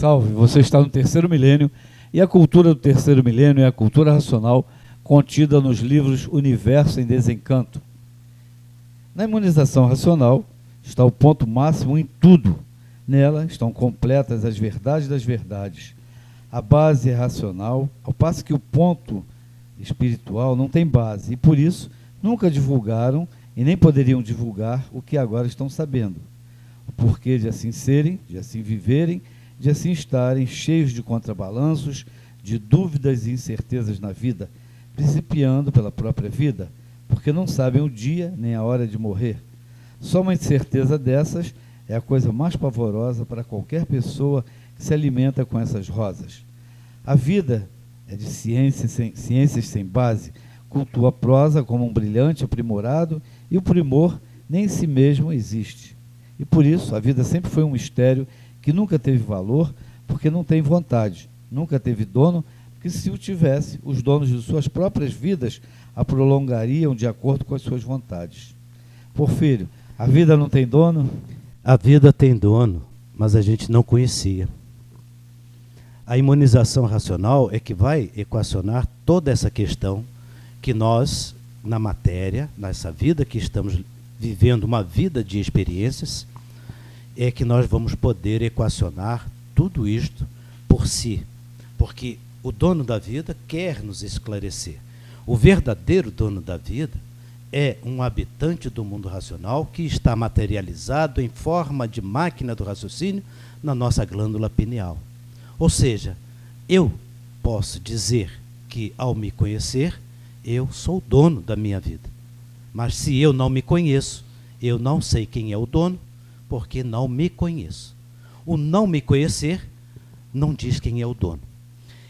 Salve, você está no terceiro milênio e a cultura do terceiro milênio é a cultura racional contida nos livros Universo em Desencanto. Na imunização racional está o ponto máximo em tudo. Nela estão completas as verdades das verdades. A base é racional, ao passo que o ponto espiritual não tem base e, por isso, nunca divulgaram e nem poderiam divulgar o que agora estão sabendo. O porquê de assim serem, de assim viverem, de assim estarem cheios de contrabalanços, de dúvidas e incertezas na vida, principiando pela própria vida, porque não sabem o dia nem a hora de morrer. Só uma incerteza dessas é a coisa mais pavorosa para qualquer pessoa que se alimenta com essas rosas. A vida é de ciências sem base, cultua a prosa como um brilhante aprimorado, e o primor nem em si mesmo existe. E por isso a vida sempre foi um mistério que nunca teve valor, porque não tem vontade, nunca teve dono, porque se o tivesse, os donos de suas próprias vidas a prolongariam de acordo com as suas vontades. Porfírio, a vida não tem dono? A vida tem dono, mas a gente não conhecia. A imunização racional é que vai equacionar toda essa questão que nós, na matéria, nessa vida que estamos vivendo, uma vida de experiências, é que nós vamos poder equacionar tudo isto por si, porque o dono da vida quer nos esclarecer. O verdadeiro dono da vida é um habitante do mundo racional que está materializado em forma de máquina do raciocínio na nossa glândula pineal. Ou seja, eu posso dizer que, ao me conhecer, eu sou o dono da minha vida. Mas se eu não me conheço, eu não sei quem é o dono, porque não me conheço. O não me conhecer não diz quem é o dono.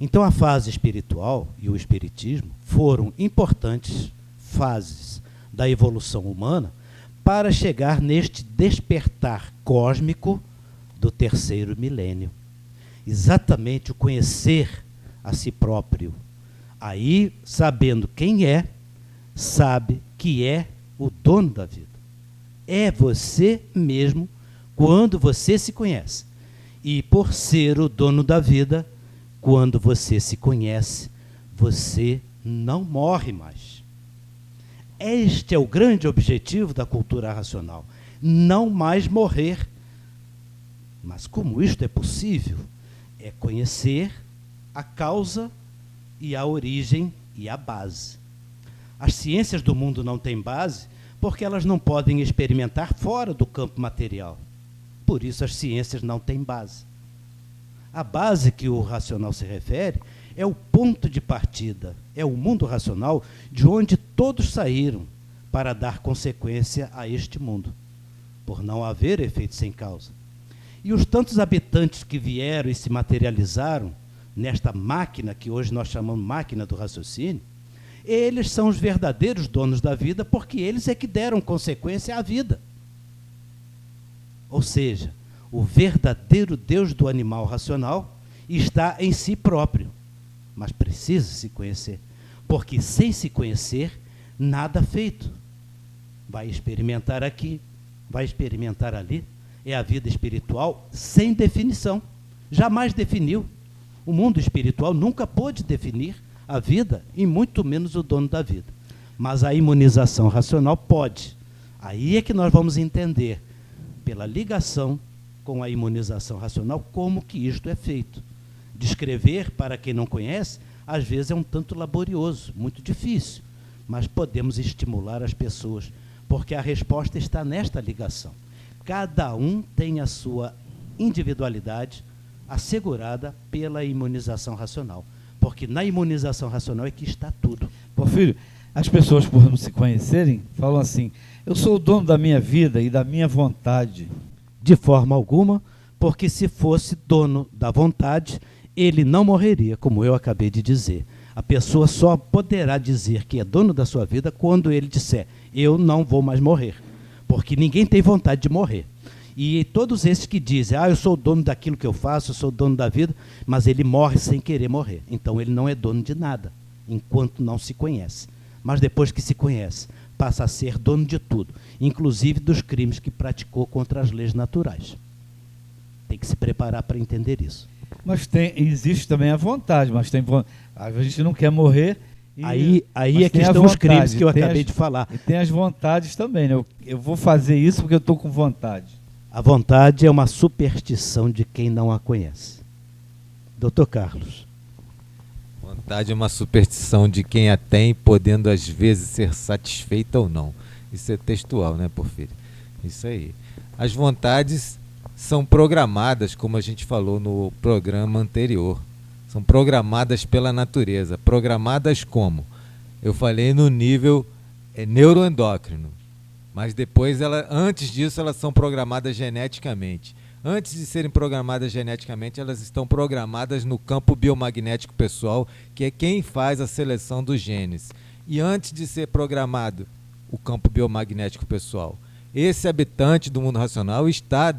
Então a fase espiritual e o espiritismo foram importantes fases da evolução humana para chegar neste despertar cósmico do terceiro milênio. Exatamente o conhecer a si próprio. Aí, sabendo quem é, sabe que é o dono da vida. É você mesmo quando você se conhece. E por ser o dono da vida, quando você se conhece, você não morre mais. Este é o grande objetivo da cultura racional, não mais morrer. Mas como isto é possível? É conhecer a causa e a origem e a base. As ciências do mundo não têm base porque elas não podem experimentar fora do campo material. Por isso as ciências não têm base. A base que o racional se refere é o ponto de partida, é o mundo racional de onde todos saíram para dar consequência a este mundo, por não haver efeito sem causa. E os tantos habitantes que vieram e se materializaram nesta máquina que hoje nós chamamos máquina do raciocínio, eles são os verdadeiros donos da vida, porque eles é que deram consequência à vida. Ou seja, o verdadeiro Deus do animal racional está em si próprio, mas precisa se conhecer, porque sem se conhecer, nada feito. Vai experimentar aqui, vai experimentar ali. É a vida espiritual sem definição. Jamais definiu. O mundo espiritual nunca pôde definir a vida, e muito menos o dono da vida. Mas a imunização racional pode. Aí é que nós vamos entender, pela ligação com a imunização racional, como que isto é feito. Descrever, para quem não conhece, às vezes é um tanto laborioso, muito difícil, mas podemos estimular as pessoas, porque a resposta está nesta ligação. Cada um tem a sua individualidade assegurada pela imunização racional, porque na imunização racional é que está tudo. Porfírio, as pessoas, por não se conhecerem, falam assim: eu sou o dono da minha vida e da minha vontade. De forma alguma, porque se fosse dono da vontade, ele não morreria, como eu acabei de dizer. A pessoa só poderá dizer que é dono da sua vida quando ele disser: eu não vou mais morrer, porque ninguém tem vontade de morrer. E todos esses que dizem: eu sou dono daquilo que eu faço, eu sou dono da vida, mas ele morre sem querer morrer. Então ele não é dono de nada, enquanto não se conhece. Mas depois que se conhece, passa a ser dono de tudo, inclusive dos crimes que praticou contra as leis naturais. tem que se preparar para entender isso. Mas existe também a vontade, mas a gente não quer morrer. Aí é que estão os crimes que eu acabei de falar. E tem as vontades também, né? Eu vou fazer isso porque eu estou com vontade. A vontade é uma superstição de quem não a conhece. Doutor Carlos. Vontade é uma superstição de quem a tem, podendo às vezes ser satisfeita ou não. Isso é textual, né, Porfírio? Isso aí. As vontades são programadas, como a gente falou no programa anterior. São programadas pela natureza. Programadas como? Eu falei no nível neuroendócrino. Mas depois, antes disso, elas são programadas geneticamente. Antes de serem programadas geneticamente, elas estão programadas no campo biomagnético pessoal, que é quem faz a seleção dos genes. E antes de ser programado o campo biomagnético pessoal, esse habitante do mundo racional está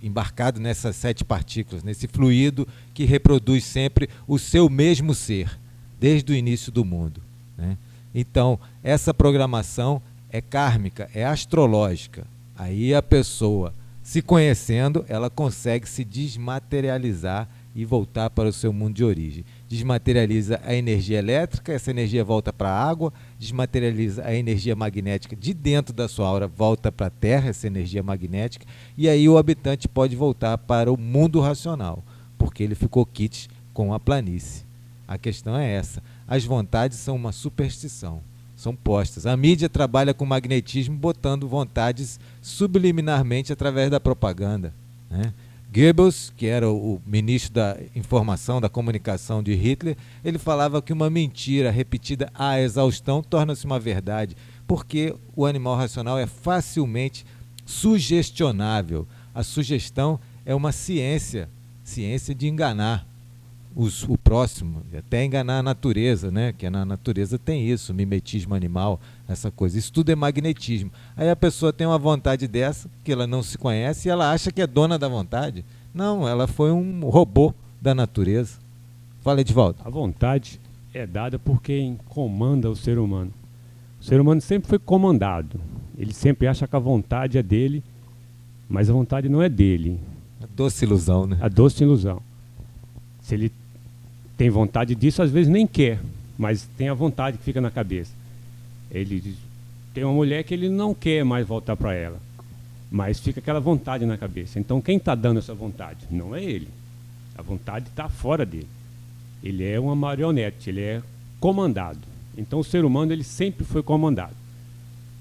embarcado nessas 7 partículas, nesse fluido que reproduz sempre o seu mesmo ser, desde o início do mundo, né? Então, essa programação é kármica, é astrológica. Aí a pessoa, se conhecendo, ela consegue se desmaterializar e voltar para o seu mundo de origem. Desmaterializa a energia elétrica, essa energia volta para a água, desmaterializa a energia magnética de dentro da sua aura, volta para a Terra, essa energia magnética, e aí o habitante pode voltar para o mundo racional, porque ele ficou quites com a planície. A questão é essa. As vontades são uma superstição, são postas. A mídia trabalha com magnetismo, botando vontades subliminarmente através da propaganda, né? Goebbels, que era o ministro da informação, da comunicação de Hitler, ele falava que uma mentira repetida à exaustão torna-se uma verdade, porque o animal racional é facilmente sugestionável. A sugestão é uma ciência de enganar o próximo, até enganar a natureza, né? Que na natureza tem isso, mimetismo animal, essa coisa. Isso tudo é magnetismo. Aí a pessoa tem uma vontade dessa, que ela não se conhece, e ela acha que é dona da vontade. Não, ela foi um robô da natureza. Fala, Edivaldo. A vontade é dada por quem comanda o ser humano. O ser humano sempre foi comandado. Ele sempre acha que a vontade é dele, mas a vontade não é dele. A doce ilusão, né? A doce ilusão. Se ele tem vontade disso, às vezes nem quer, mas tem a vontade que fica na cabeça. Ele tem uma mulher que ele não quer mais voltar para ela, mas fica aquela vontade na cabeça. Então quem está dando essa vontade? Não é ele. A vontade está fora dele. Ele é uma marionete, ele é comandado. Então o ser humano ele sempre foi comandado,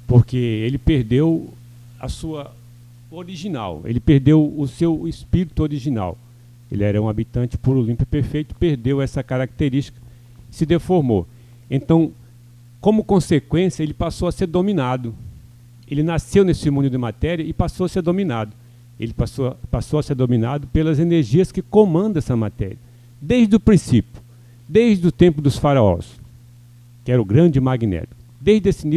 porque ele perdeu a sua original, ele perdeu o seu espírito original. Ele era um habitante puro, limpo e perfeito, perdeu essa característica, se deformou. Então, como consequência, ele passou a ser dominado. Ele nasceu nesse mundo de matéria e passou a ser dominado. Ele passou a ser dominado pelas energias que comandam essa matéria. Desde o princípio, desde o tempo dos faraós, que era o grande magnético. Desde esse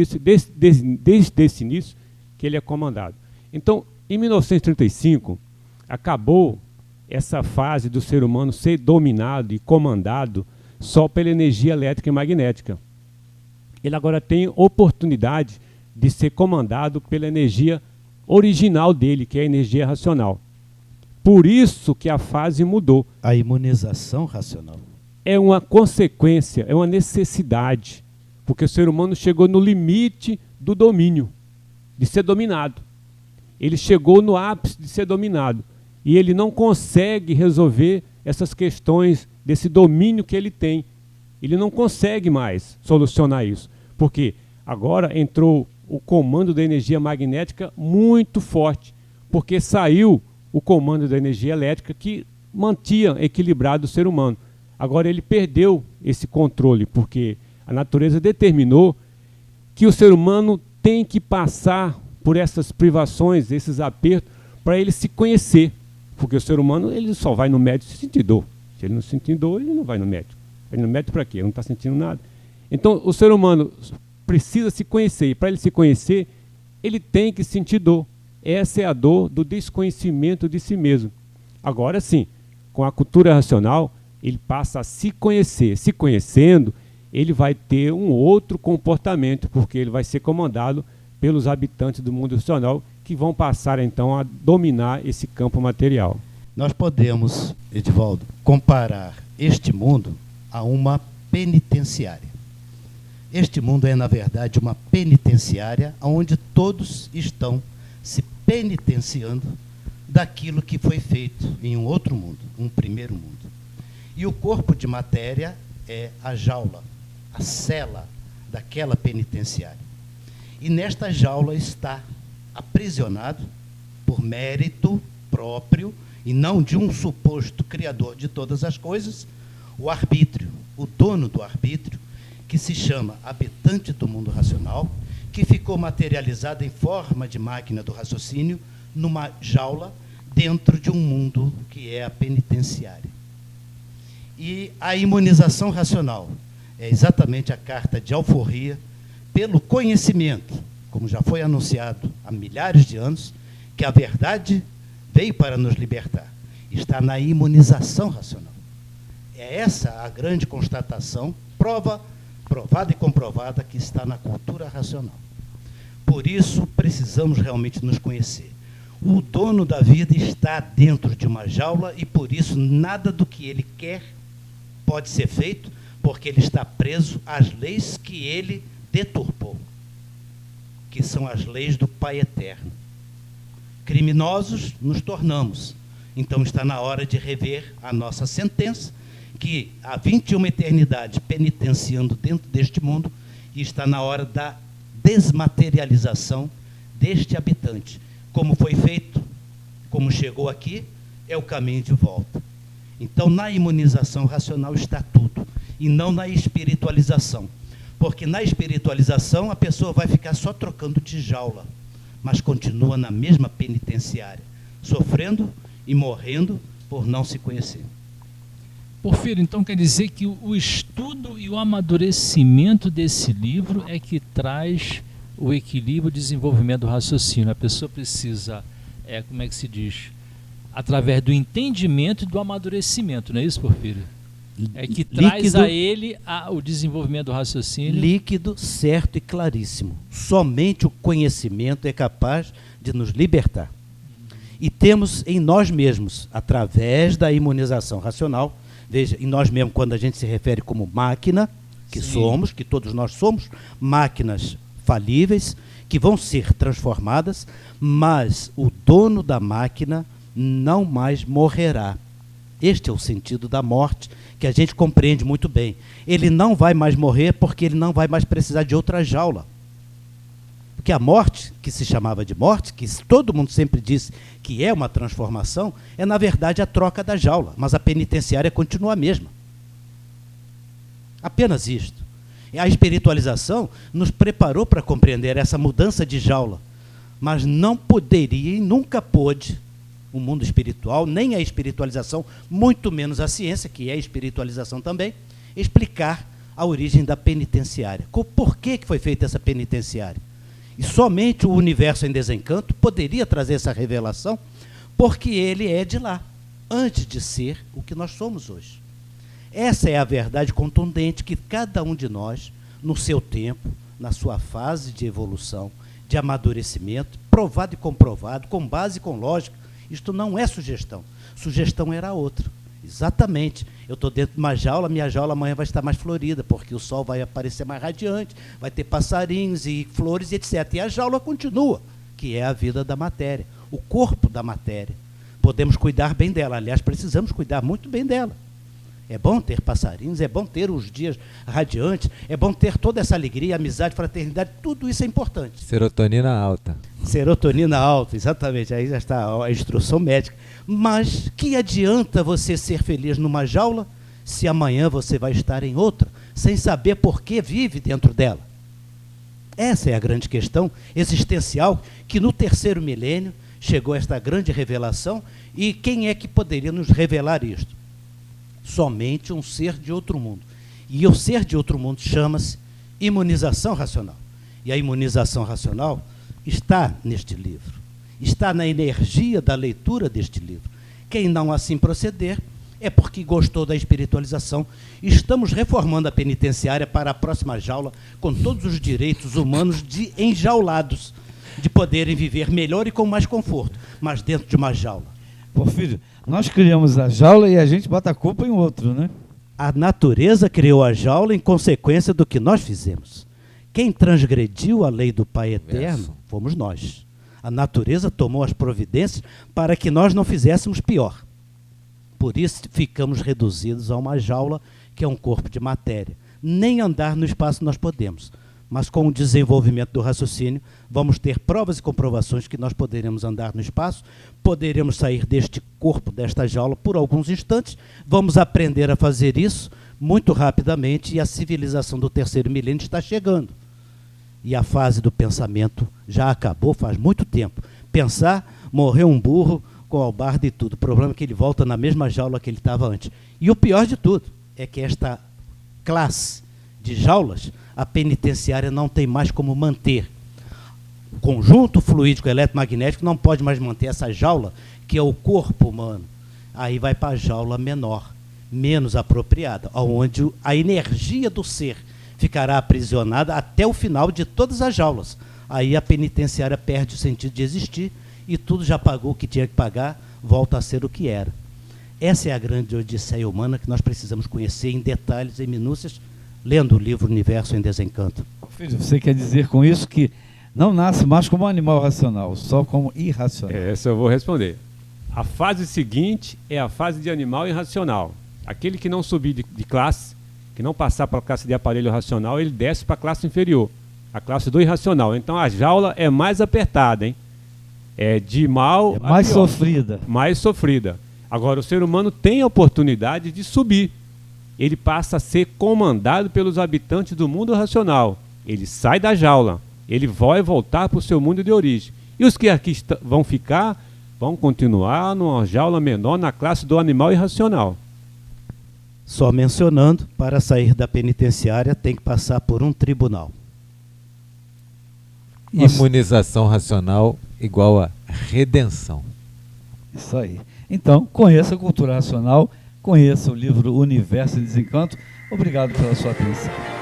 início que ele é comandado. Então, em 1935, acabou essa fase do ser humano ser dominado e comandado só pela energia elétrica e magnética. Ele agora tem oportunidade de ser comandado pela energia original dele, que é a energia racional. Por isso que a fase mudou. A imunização racional É uma consequência, é uma necessidade, porque o ser humano chegou no limite do domínio, de ser dominado. Ele chegou no ápice de ser dominado. E ele não consegue resolver essas questões desse domínio que ele tem. Ele não consegue mais solucionar isso. Porque agora entrou o comando da energia magnética muito forte. Porque saiu o comando da energia elétrica que mantinha equilibrado o ser humano. Agora ele perdeu esse controle, porque a natureza determinou que o ser humano tem que passar por essas privações, esses apertos, para ele se conhecer. Porque o ser humano ele só vai no médico se sentir dor. Se ele não sentir dor, ele não vai no médico. Vai no médico para quê? Ele não está sentindo nada. Então, o ser humano precisa se conhecer. E para ele se conhecer, ele tem que sentir dor. Essa é a dor do desconhecimento de si mesmo. Agora sim, com a cultura racional, ele passa a se conhecer. Se conhecendo, ele vai ter um outro comportamento, porque ele vai ser comandado pelos habitantes do mundo racional, que vão passar então a dominar esse campo material. Nós podemos, Edivaldo, comparar este mundo a uma penitenciária. Este mundo é, na verdade, uma penitenciária onde todos estão se penitenciando daquilo que foi feito em um outro mundo, um primeiro mundo. E o corpo de matéria é a jaula, a cela daquela penitenciária. E nesta jaula está aprisionado, por mérito próprio, e não de um suposto criador de todas as coisas, o arbítrio, o dono do arbítrio, que se chama habitante do mundo racional, que ficou materializado em forma de máquina do raciocínio, numa jaula, dentro de um mundo que é a penitenciária. E a imunização racional é exatamente a carta de alforria pelo conhecimento, como já foi anunciado há milhares de anos, que a verdade veio para nos libertar. Está na imunização racional. É essa a grande constatação, provada e comprovada, que está na cultura racional. Por isso, precisamos realmente nos conhecer. O dono da vida está dentro de uma jaula e, por isso, nada do que ele quer pode ser feito, porque ele está preso às leis que ele deturpou, que são as leis do Pai Eterno. Criminosos nos tornamos. Então está na hora de rever a nossa sentença, que há 21 eternidades penitenciando dentro deste mundo, e está na hora da desmaterialização deste habitante. Como foi feito, como chegou aqui, é o caminho de volta. Então, na imunização racional está tudo, e não na espiritualização. Porque na espiritualização a pessoa vai ficar só trocando de jaula, mas continua na mesma penitenciária, sofrendo e morrendo por não se conhecer. Porfírio, então quer dizer que o estudo e o amadurecimento desse livro é que traz o equilíbrio e o desenvolvimento do raciocínio. A pessoa precisa, como é que se diz? Através do entendimento e do amadurecimento, não é isso, Porfírio? É que traz líquido, a ele o desenvolvimento do raciocínio. Líquido, certo e claríssimo. Somente o conhecimento é capaz de nos libertar. E temos em nós mesmos, através da imunização racional, veja, em nós mesmos, quando a gente se refere como máquina, que Sim. somos, que todos nós somos, máquinas falíveis, que vão ser transformadas, mas o dono da máquina não mais morrerá. Este é o sentido da morte, que a gente compreende muito bem. Ele não vai mais morrer porque ele não vai mais precisar de outra jaula. Porque a morte, que se chamava de morte, que todo mundo sempre disse que é uma transformação, é na verdade a troca da jaula, mas a penitenciária continua a mesma. Apenas isto. A espiritualização nos preparou para compreender essa mudança de jaula, mas não poderia e nunca pôde o mundo espiritual, nem a espiritualização, muito menos a ciência, que é a espiritualização também, explicar a origem da penitenciária. Por que foi feita essa penitenciária? E somente o universo em desencanto poderia trazer essa revelação, porque ele é de lá, antes de ser o que nós somos hoje. Essa é a verdade contundente que cada um de nós, no seu tempo, na sua fase de evolução, de amadurecimento, provado e comprovado, com base e com lógica. Isto não é sugestão. Sugestão era outra. Exatamente. Eu estou dentro de uma jaula, minha jaula amanhã vai estar mais florida, porque o sol vai aparecer mais radiante, vai ter passarinhos e flores, etc. E a jaula continua, que é a vida da matéria, o corpo da matéria. Podemos cuidar bem dela. Aliás, precisamos cuidar muito bem dela. É bom ter passarinhos, é bom ter os dias radiantes, é bom ter toda essa alegria, amizade, fraternidade, tudo isso é importante. Serotonina alta. Serotonina alta, exatamente, aí já está a instrução médica. Mas que adianta você ser feliz numa jaula se amanhã você vai estar em outra, sem saber por que vive dentro dela? Essa é a grande questão existencial que no terceiro milênio chegou esta grande revelação. E quem é que poderia nos revelar isto? Somente um ser de outro mundo. E o ser de outro mundo chama-se imunização racional. E a imunização racional está neste livro. Está na energia da leitura deste livro. Quem não assim proceder é porque gostou da espiritualização. Estamos reformando a penitenciária para a próxima jaula com todos os direitos humanos de enjaulados. de poderem viver melhor e com mais conforto, mas dentro de uma jaula. Porfírio, nós criamos a jaula e a gente bota a culpa em outro, né? A natureza criou a jaula em consequência do que nós fizemos. Quem transgrediu a lei do Pai Eterno fomos nós. A natureza tomou as providências para que nós não fizéssemos pior. Por isso ficamos reduzidos a uma jaula que é um corpo de matéria. Nem andar no espaço nós podemos, mas com o desenvolvimento do raciocínio vamos ter provas e comprovações que nós poderemos andar no espaço, poderemos sair deste corpo, desta jaula por alguns instantes, vamos aprender a fazer isso muito rapidamente e a civilização do terceiro milênio está chegando. E a fase do pensamento já acabou faz muito tempo. Pensar, morreu um burro com albarda e tudo. O problema é que ele volta na mesma jaula que ele estava antes. E o pior de tudo é que esta classe de jaulas, a penitenciária não tem mais como manter. O conjunto fluídico eletromagnético não pode mais manter essa jaula, que é o corpo humano. Aí vai para a jaula menor, menos apropriada, onde a energia do ser ficará aprisionada até o final de todas as jaulas. Aí a penitenciária perde o sentido de existir e tudo já pagou o que tinha que pagar, volta a ser o que era. Essa é a grande odisseia humana que nós precisamos conhecer em detalhes, em minúcias, lendo o livro Universo em Desencanto. Filho, você quer dizer com isso que não nasce mais como um animal racional, só como irracional? Essa eu vou responder. A fase seguinte é a fase de animal irracional. Aquele que não subir de classe, que não passar para a classe de aparelho racional, ele desce para a classe inferior, a classe do irracional. Então a jaula é mais apertada, hein? É de mal a mais pior, sofrida. Mais sofrida. Agora o ser humano tem a oportunidade de subir. Ele passa a ser comandado pelos habitantes do mundo racional. Ele sai da jaula, ele vai voltar para o seu mundo de origem. E os que aqui vão ficar, vão continuar numa jaula menor, na classe do animal irracional. Só mencionando, para sair da penitenciária tem que passar por um tribunal. Imunização racional igual a redenção. Isso aí. Então, conheça a cultura racional, conheça o livro Universo em Desencanto. Obrigado pela sua atenção.